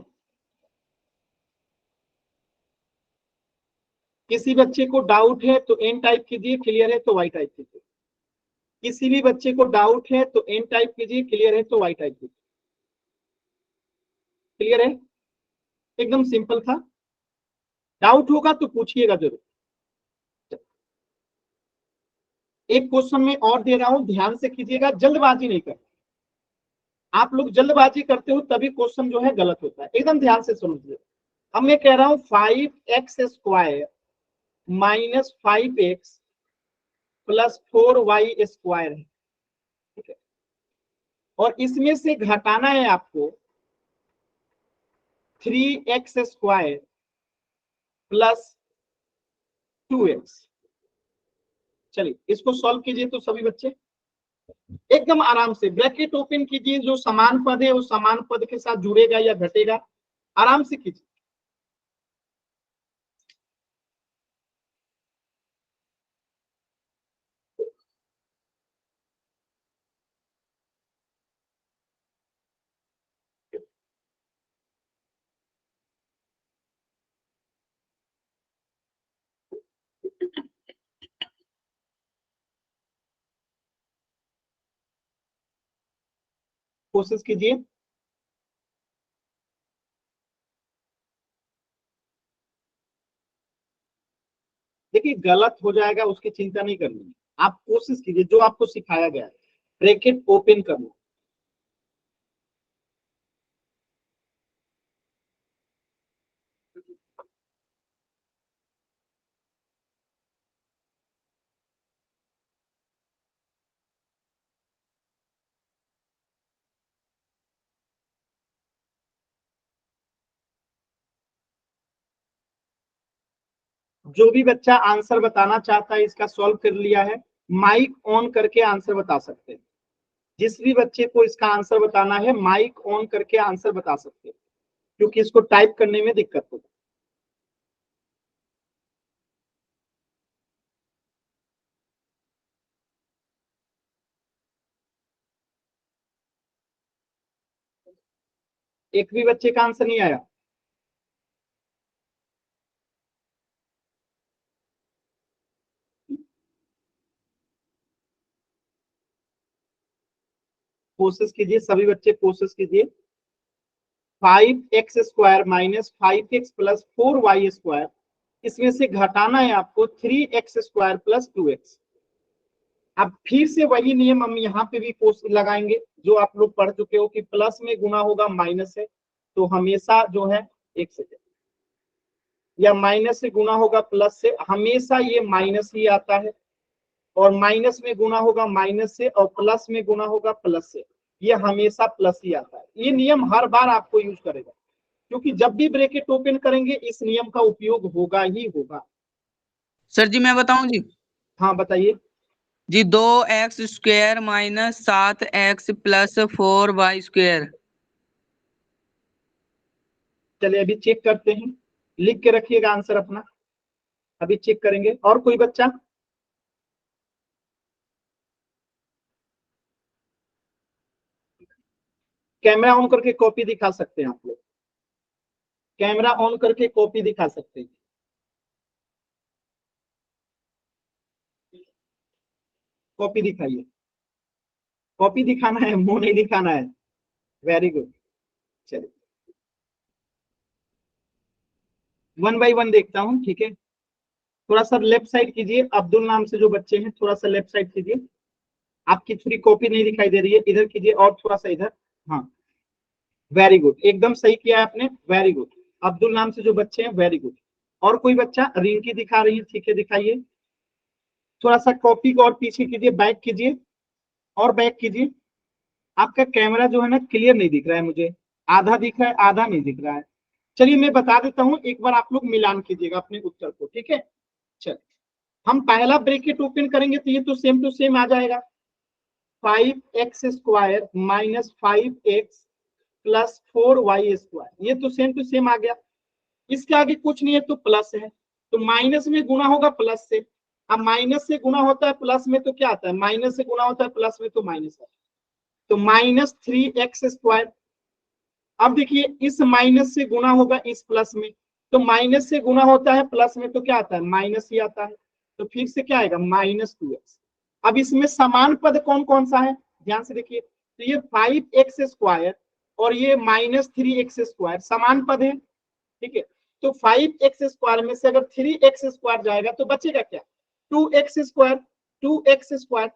किसी बच्चे को डाउट है तो एन टाइप कीजिए, क्लियर है तो वाई टाइप कीजिए। किसी भी बच्चे को डाउट है तो एन टाइप कीजिए, क्लियर है तो वाई टाइप कीजिए। क्लियर है, एकदम सिंपल था। डाउट होगा तो पूछिएगा जरूर। एक क्वेश्चन में और दे रहा हूं, ध्यान से कीजिएगा, जल्दबाजी नहीं कर। आप लोग जल्दबाजी करते हो तभी क्वेश्चन जो है गलत होता है, एकदम ध्यान से समझिए। अब मैं कह रहा हूं 5x² - 5x + 4y² है, ठीक है, और इसमें से घटाना है आपको 3x² + 2x। चलिए इसको सॉल्व कीजिए तो सभी बच्चे एकदम आराम से ब्रैकेट ओपन कीजिए, जो समान पद है उस समान पद के साथ जुड़ेगा या घटेगा, आराम से कीजिए। कोशिश कीजिए। देखिए गलत हो जाएगा उसकी चिंता नहीं करनी है, आप कोशिश कीजिए जो आपको सिखाया गया है, ब्रैकेट ओपन करना। जो भी बच्चा आंसर बताना चाहता है, इसका सॉल्व कर लिया है, माइक ऑन करके आंसर बता सकते हैं। जिस भी बच्चे को इसका आंसर बताना है माइक ऑन करके आंसर बता सकते हैं, क्योंकि इसको टाइप करने में दिक्कत होगी। एक भी बच्चे का आंसर नहीं आया, कोशिश कीजिए सभी बच्चे, कोशिश कीजिए। 5x² - 5x + 4y², इसमें से घटाना है आपको 3x² + 2x। अब फिर से वही नियम हम यहाँ पे भी कोशिश लगाएंगे, जो आप लोग पढ़ चुके हो कि प्लस में गुना होगा माइनस से, तो हमेशा जो है एक सेकेंड, या माइनस से गुना होगा प्लस से, हमेशा ये माइनस ही आता है, और माइनस में गुना होगा माइनस से, और प्लस में गुना होगा प्लस से, ये हमेशा प्लस ही आता है। ये नियम हर बार आपको यूज करेगा, क्योंकि जब भी ब्रैकेट ओपन करेंगे इस नियम का उपयोग होगा ही होगा। सर जी मैं बताऊं जी, हाँ बताइए। जी 2x² minus 7x plus 4y²। चलिए अभी चेक करते हैं, लिख के रखिएगा आंसर अपना, अभी चेक करेंगे। और कोई बच्चा? कैमरा ऑन करके कॉपी दिखा सकते हैं आप लोग, कैमरा ऑन करके कॉपी दिखा सकते हैं। कॉपी दिखाइए, कॉपी दिखाना है, मुंह नहीं दिखाना है। Very good. चलिए 1 बाय 1 देखता हूं, ठीक है। थोड़ा सा लेफ्ट साइड कीजिए, अब्दुल नाम से जो बच्चे हैं थोड़ा सा लेफ्ट साइड कीजिए। आपकी थोड़ी कॉपी नहीं दिखाई दे रही है, इधर कीजिए और थोड़ा सा इधर। हाँ वेरी गुड, एकदम सही किया आपने, वेरी गुड। अब्दुल नाम से जो बच्चे हैं, वेरी गुड। और कोई बच्चा? रिंकी दिखा रही है, ठीक है दिखाइए। थोड़ा सा कॉपी को और पीछे कीजिए, बैक कीजिए और बैक कीजिए। आपका कैमरा जो है ना क्लियर नहीं दिख रहा है मुझे, आधा दिख रहा है आधा नहीं दिख रहा है। चलिए मैं बता देता हूं, एक बार आप लोग मिलान कीजिएगा अपने उत्तर को, ठीक है। चलिए हम पहला ब्रैकेट ओपन करेंगे तो ये तो सेम टू सेम आ जाएगा, 5x² minus 5x plus 4y², ये तो सेम टू सेम आ गया। इसके आगे कुछ नहीं है तो प्लस है, तो माइनस में गुना होगा प्लस से। अब माइनस से गुना होता है प्लस में तो क्या आता है, माइनस से गुना होता है प्लस में तो माइनस है, तो -3x²। अब देखिए इस माइनस से गुना होगा इस प्लस में, तो माइनस से गुना होता है प्लस में तो क्या आता है, माइनस ही आता है, तो फिर से क्या आएगा -2x। अब इसमें समान पद कौन कौन सा है, ध्यान से देखिए, तो ये 5x² और ये -3x² समान पद है, ठीक है। तो 5x² में से अगर 3x² जाएगा तो बचेगा क्या, 2x²। 2x²।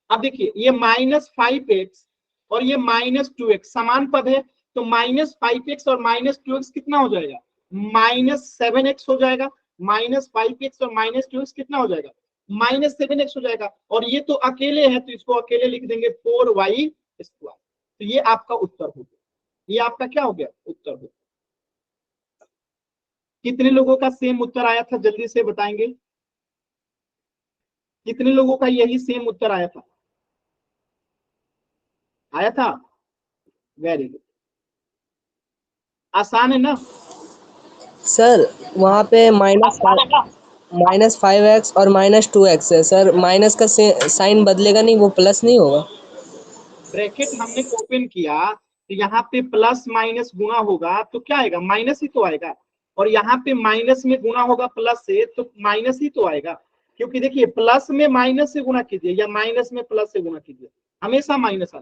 अब देखिए ये -5x और ये -2x समान पद है, तो -5x और -2x कितना हो जाएगा, -7x हो जाएगा। -5x और -2x कितना हो जाएगा, -7x हो जाएगा। और ये तो अकेले है तो इसको अकेले लिख देंगे 4y²। तो ये आपका उत्तर हो गया, ये आपका क्या हो गया, उत्तर हो गया। कितने लोगों का सेम उत्तर आया था, जल्दी से बताएंगे, कितने लोगों का यही सेम उत्तर आया था, आया था? वेरी गुड, आसान है ना? सर वहाँ पे -5x और -2x है सर, माइनस का साइन बदलेगा नहीं, वो प्लस नहीं होगा। ब्रैकेट हमने ओपन किया तो यहाँ पे प्लस माइनस गुना होगा तो क्या आएगा, माइनस ही तो आएगा। और यहाँ पे माइनस में गुना होगा प्लस से तो माइनस ही तो आएगा, क्योंकि देखिए प्लस में माइनस से गुना कीजिए या माइनस में प्लस से गुना कीजिए, हमेशा माइनस आता।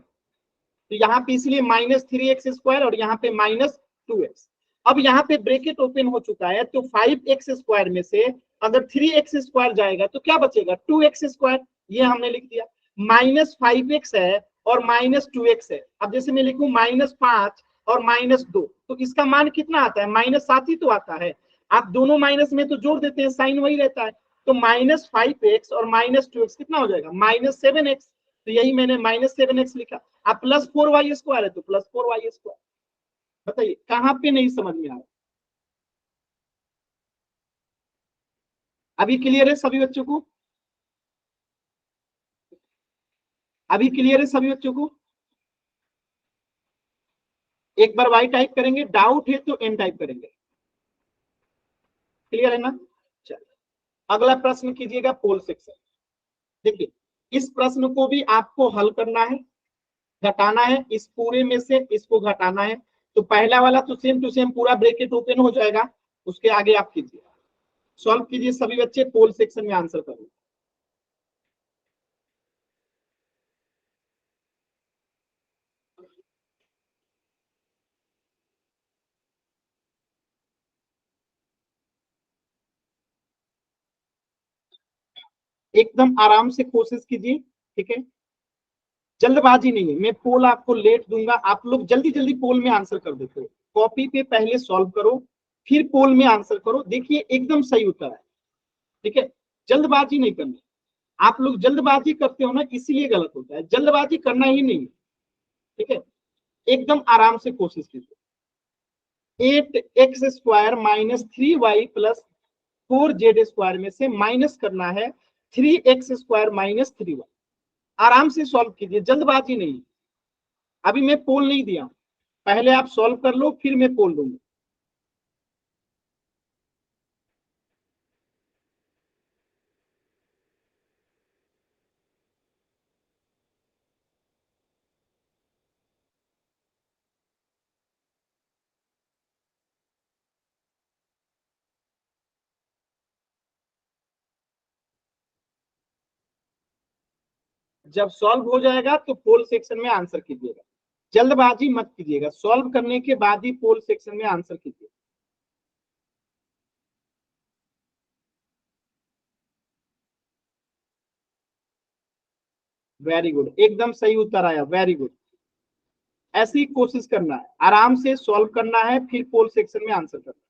तो यहाँ पे इसलिए -3x² और यहाँ पे -2x। अब यहाँ पे ब्रैकेट ओपन हो चुका है, तो 5x² में से अगर 3x² जाएगा तो क्या बचेगा, 2x²। ये हमने लिख दिया। -5x है और -2x है। अब जैसे मैं लिखूं -5 और -2, तो इसका मान कितना आता है, -7 ही तो आता है। आप दोनों माइनस में तो जोड़ देते हैं, साइन वही रहता है। तो -5x और -2x कितना हो जाएगा, -7x। तो यही मैंने -7x लिखा। अब +4y² है तो +4y²। बताइए कहां पे नहीं समझ में आ रहा, अभी क्लियर है सभी बच्चों को, अभी क्लियर है सभी बच्चों को? एक बार y टाइप करेंगे, डाउट है तो m टाइप करेंगे, क्लियर है ना? चलिए अगला प्रश्न कीजिएगा, पोल सेक्शन। देखिए इस प्रश्न को भी आपको हल करना है, घटाना है, इस पूरे में से इसको घटाना है। तो पहला वाला तो सेम टू सेम पूरा ब्रैकेट ओपन हो जाएगा, उसके आगे आप कीजिए, सॉल्व कीजिए सभी बच्चे, पोल सेक्शन में आंसर करो। एकदम आराम से कोशिश कीजिए, ठीक है, जल्दबाजी नहीं है। मैं पोल आपको लेट दूंगा, आप लोग जल्दी जल्दी पोल में आंसर कर देते हो। कॉपी पे पहले सॉल्व करो फिर पोल में आंसर करो, देखिए एकदम सही उत्तर है, ठीक है। जल्दबाजी नहीं करनी, आप लोग जल्दबाजी करते हो ना इसीलिए गलत होता है, जल्दबाजी करना ही नहीं है, ठीक है। एकदम आराम से कोशिश कीजिए। 8x² minus 3y plus 4z² में से माइनस करना है 3x² माइनस 3y। आराम से सॉल्व कीजिए, जल्दबाजी नहीं। अभी मैं पोल नहीं दिया, पहले आप सॉल्व कर लो, फिर मैं पोल दूंगा। जब सॉल्व हो जाएगा तो पोल सेक्शन में आंसर कीजिएगा, जल्दबाजी मत कीजिएगा, सॉल्व करने के बाद ही पोल सेक्शन में आंसर कीजिए। वेरी गुड, एकदम सही उत्तर आया, वेरी गुड। ऐसी कोशिश करना है, आराम से सॉल्व करना है, फिर पोल सेक्शन में आंसर करना है।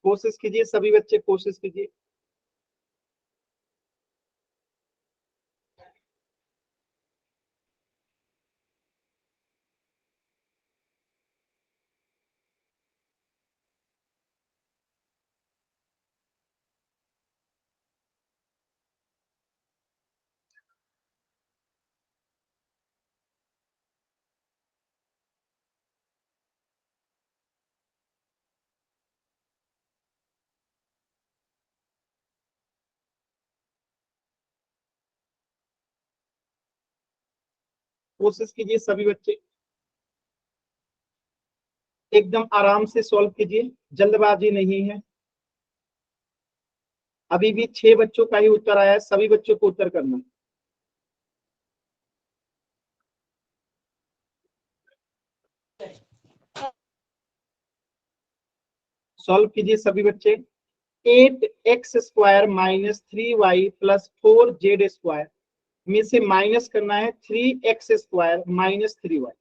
कोशिश कीजिए सभी बच्चे, कोशिश कीजिए। कोशिश कीजिए सभी बच्चे, एकदम आराम से सॉल्व कीजिए, जल्दबाजी नहीं है। अभी भी 6 बच्चों का ही उत्तर आया है, सभी बच्चों को उत्तर करना है। सॉल्व कीजिए सभी बच्चे। 8x² minus 3y plus 4z² में से माइनस करना है 3x² माइनस 3y।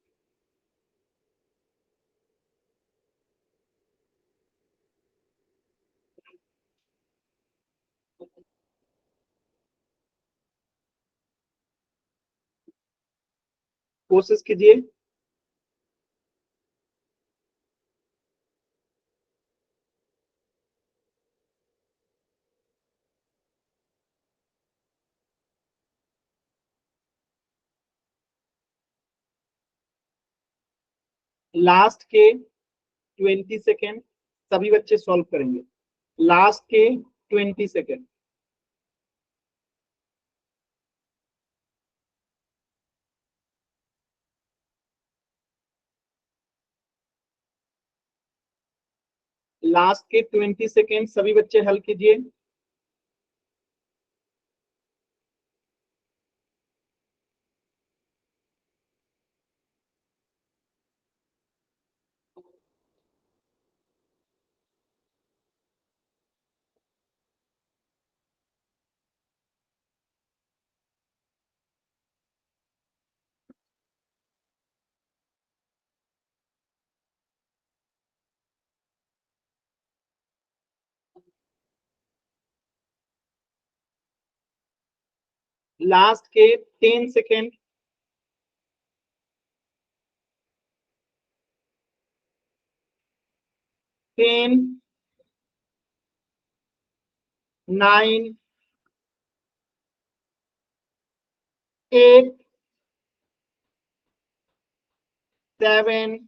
कोशिश कीजिए। लास्ट के 20 सेकेंड सभी बच्चे सॉल्व करेंगे, लास्ट के 20 सेकेंड। लास्ट के 20 सेकेंड सभी बच्चे हल कीजिए। लास्ट के 10 सेकेंड। 10, 9, 8, 7,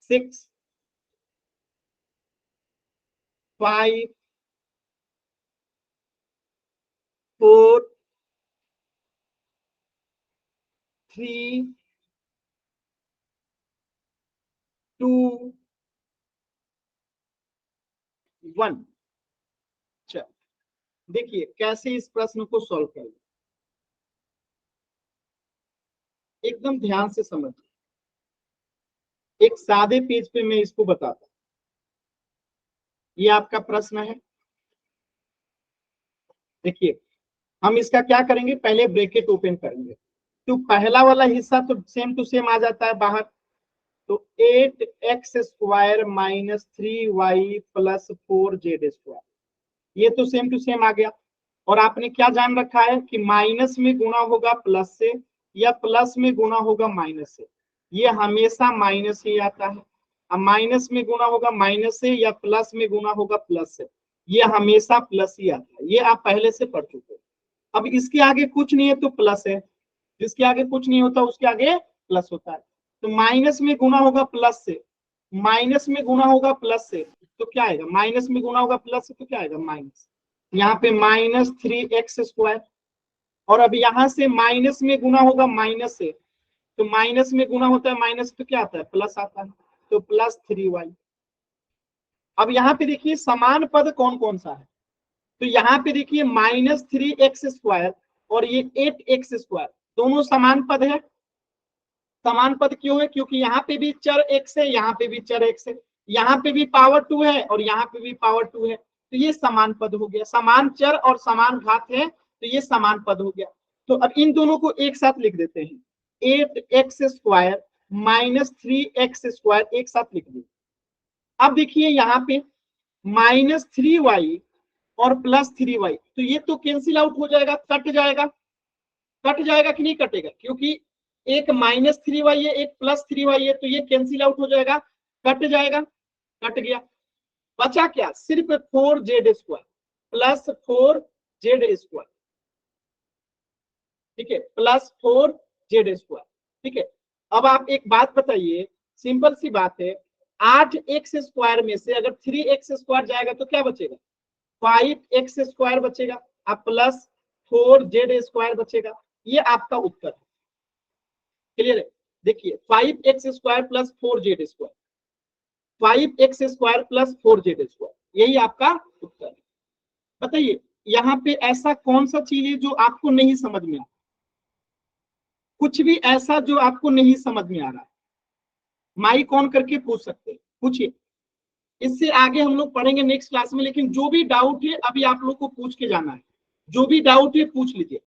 6, 5, 4, 3, 2, 1। चल देखिए कैसे इस प्रश्न को सॉल्व करें, एकदम ध्यान से समझिए। एक सादे पेज पे मैं इसको बताता हूं। ये आपका प्रश्न है, देखिए हम इसका क्या करेंगे, पहले ब्रैकेट ओपन करेंगे तो पहला वाला हिस्सा तो सेम टू सेम आ जाता है बाहर। तो 8x² minus 3y plus 4z², ये तो सेम टू सेम आ गया। और आपने क्या जान रखा है कि माइनस में गुणा होगा प्लस से या प्लस में गुणा होगा माइनस से, ये हमेशा माइनस ही आता है। अब माइनस में गुणा होगा माइनस से या प्लस में गुणा होगा प्लस से, ये हमेशा प्लस ही आता है। ये आप पहले से पढ़ चुके हो। अब इसके आगे कुछ नहीं है तो प्लस है, जिसके आगे कुछ नहीं होता उसके आगे प्लस होता है। तो माइनस में गुणा होगा प्लस से, माइनस में गुणा होगा प्लस से तो क्या आएगा, माइनस में गुणा होगा प्लस से तो क्या आएगा माइनस, यहाँ पे -3x²। और अब यहां से माइनस में गुणा होगा माइनस से, तो माइनस में गुणा होता है माइनस तो क्या आता है प्लस आता है, तो +3y। अब यहाँ पे देखिए समान पद कौन कौन सा है, तो यहाँ पे देखिए -3x² और ये 8x² दोनों समान पद है। समान पद क्यों है, क्योंकि यहाँ पे भी चर x है, यहाँ पे भी चर x है, यहाँ पे भी पावर 2 है और यहाँ पे भी पावर 2 है, तो ये समान पद हो गया। समान चर और समान घात है तो ये समान पद हो गया। तो अब इन दोनों को एक साथ लिख देते हैं, 8x² -3x² एक साथ लिख दिए। अब देखिए यहाँ पे -3y और +3y, तो ये तो कैंसिल आउट हो जाएगा, कट जाएगा। कट जाएगा कि नहीं कटेगा, क्योंकि एक -3y है एक +3y है, तो ये कैंसिल आउट हो जाएगा, कट जाएगा, कट गया। बचा क्या, सिर्फ 4z² +4z², ठीक है, +4z², ठीक है। अब आप एक बात बताइए, सिंपल सी बात है, 8x² में से अगर 3x² जाएगा तो क्या बचेगा, 5x² बचेगा, अब +4z² बचेगा। ये आपका उत्तर है, क्लियर है। देखिए 5x² +4z², 5x² +4z², यही आपका उत्तर है। बताइए यहाँ पे ऐसा कौन सा चीज है जो आपको नहीं समझ में आ रहा, कुछ भी ऐसा जो आपको नहीं समझ में आ रहा है, माइक ऑन करके पूछ सकते हैं, पूछिए। इससे आगे हम लोग पढ़ेंगे नेक्स्ट क्लास में, लेकिन जो भी डाउट है अभी आप लोग को पूछ के जाना है, जो भी डाउट है पूछ लीजिए।